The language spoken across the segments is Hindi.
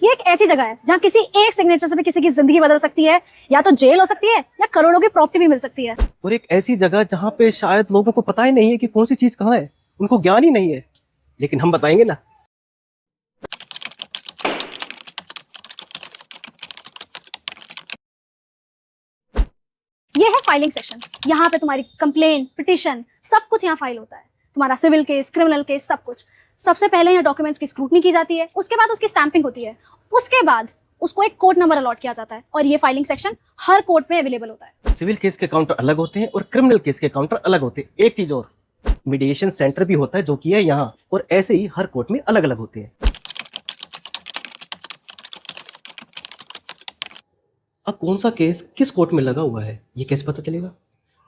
ये एक ऐसी जगह है जहाँ किसी एक सिग्नेचर से भी किसी की जिंदगी बदल सकती है, या तो जेल हो सकती है या करोड़ों की प्रॉपर्टी भी मिल सकती है। और एक ऐसी जगह जहाँ पे शायद लोगों को पता ही नहीं है कि कौन सी चीज कहाँ है, उनको ज्ञान ही नहीं है, लेकिन हम बताएंगे ना। ये है फाइलिंग सेक्शन। यहाँ पे तुम्हारी कंप्लेंट, पिटिशन, सब कुछ यहाँ फाइल होता है। तुम्हारा सिविल केस, क्रिमिनल केस, सब कुछ। सबसे पहले यहाँ डॉक्यूमेंट्स की स्क्रूटनी की जाती है, उसके बाद उसकी स्टैंपिंग होती है, उसके बाद उसको एक कोर्ट नंबर अलॉट किया जाता है और ये फाइलिंग सेक्शन हर कोर्ट में अवेलेबल होता है। सिविल केस के काउंटर अलग होते हैं और क्रिमिनल केस के काउंटर अलग होते हैं। एक चीज और, मीडिएशन सेंटर भी होता है जो कि है यहाँ, और ऐसे ही हर कोर्ट में अलग अलग होते हैं। अब कौन सा केस किस कोर्ट में लगा हुआ है ये कैसे पता चलेगा?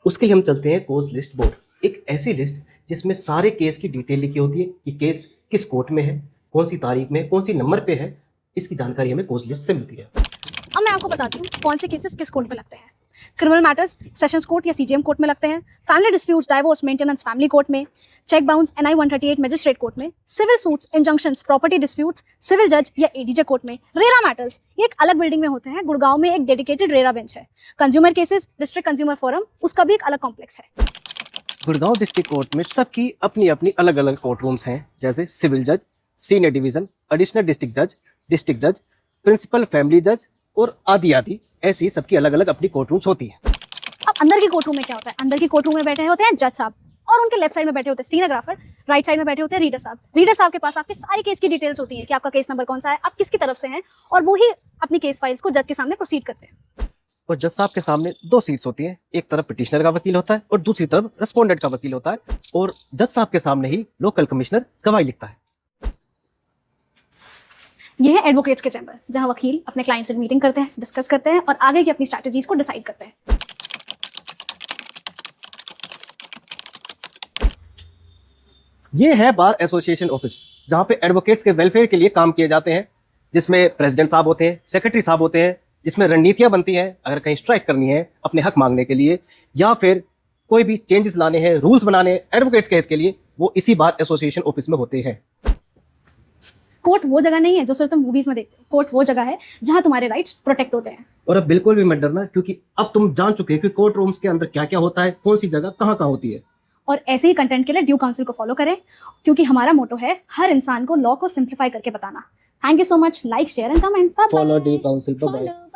उसके लिए हम चलते हैं कोर्ट लिस्ट बोर्ड, एक ऐसी लिस्ट जिसमें सारे केस की डिटेल लिखी होती है कि केस किस कोर्ट में है, कौन सी तारीख में, कौन सी नंबर पे है। इसकी जानकारी हमें कोर्ट लिस्ट से मिलती है। अब मैं आपको बताती हूँ कौन से केसेस किस कोर्ट में लगते हैं। क्रिमिनल मैटर्स सेशंस कोर्ट या सीजेएम कोर्ट में लगते हैं। Family disputes, divorce, maintenance family court में। Cheque bounce NI 138 magistrate court में। Civil suits, injunctions, property disputes civil जज या एडीजे कोर्ट में। रेरा मैटर्स ये एक अलग बिल्डिंग में होते हैं, गुड़गांव में एक डेडिकेटेड रेरा बेंच है। Consumer cases district consumer forum, उसका भी एक अलग कॉम्प्लेक्स है। गुड़गांव डिस्ट्रिक्ट कोर्ट में सबकी अपनी अपनी अलग अलग कोर्ट रूम्स हैं, जैसे सिविल जज, सीनियर डिवीजन, एडिशनल डिस्ट्रिक्ट जज, प्रिंसिपल फैमिली जज और आदि आदि, ऐसी सबकी अलग अलग अपनी कोर्ट रूम्स होती है। अब अंदर की कोर्ट रूम में क्या होता है? अंदर की कोर्ट रूम में बैठे होते हैं जज साहब, और उनके लेफ्ट साइड में बैठे होते हैं स्टेनोग्राफर, राइट साइड में बैठे होते हैं रीडर साहब। रीडर साहब के पास आपके सारी केस की डिटेल्स होती है कि आपका केस नंबर कौन सा है, आप किसकी तरफ से हैं, और वो ही अपनी केस फाइल्स को जज के सामने प्रोसीड करते हैं। और जज साहब के सामने दो सीट्स होती हैं, एक तरफ पिटिशनर का वकील होता है और दूसरी तरफ रेस्पोंडेंट का वकील होता है, और जज साहब के सामने ही लोकल कमिश्नर गवाही लिखता है। ये है एडवोकेट्स के चैम्बर, जहां वकील अपने क्लाइंट से मीटिंग करते हैं, डिस्कस करते हैं और आगे की अपनी स्ट्रैटेजीज को डिसाइड करते हैं। ये है बार एसोसिएशन ऑफिस, जहां पे एडवोकेट्स के वेलफेयर के लिए काम किए जाते हैं, जिसमें प्रेसिडेंट साहब होते हैं, सेक्रेटरी साहब होते हैं, जिसमें रणनीतियां बनती हैं अगर कहीं स्ट्राइक करनी है अपने हक मांगने के लिए, या फिर कोई भी चेंजेस लाने हैं, रूल्स बनाने हैं एडवोकेट्स के हित के लिए, वो इसी बार एसोसिएशन ऑफिस में होते हैं। कोर्ट वो जगह नहीं है जो सिर्फ तुम मूवीज में देखते हो। कोर्ट वो जगह है जहां तुम्हारे राइट्स प्रोटेक्ट होते हैं। और अब बिल्कुल भी मत डरना, क्योंकि अब तुम जान चुके हो कि कोर्ट रूम्स के अंदर क्या क्या होता है, कौन सी जगह कहाँ कहाँ होती है। और ऐसे ही कंटेंट के लिए ड्यू काउंसिल को फॉलो करें, क्योंकि हमारा मोटो है हर इंसान को लॉ को सिंप्लीफाई करके बताना। Thank you so much. Like, share and comment. Follow ड्यू काउंसिल। Bye bye.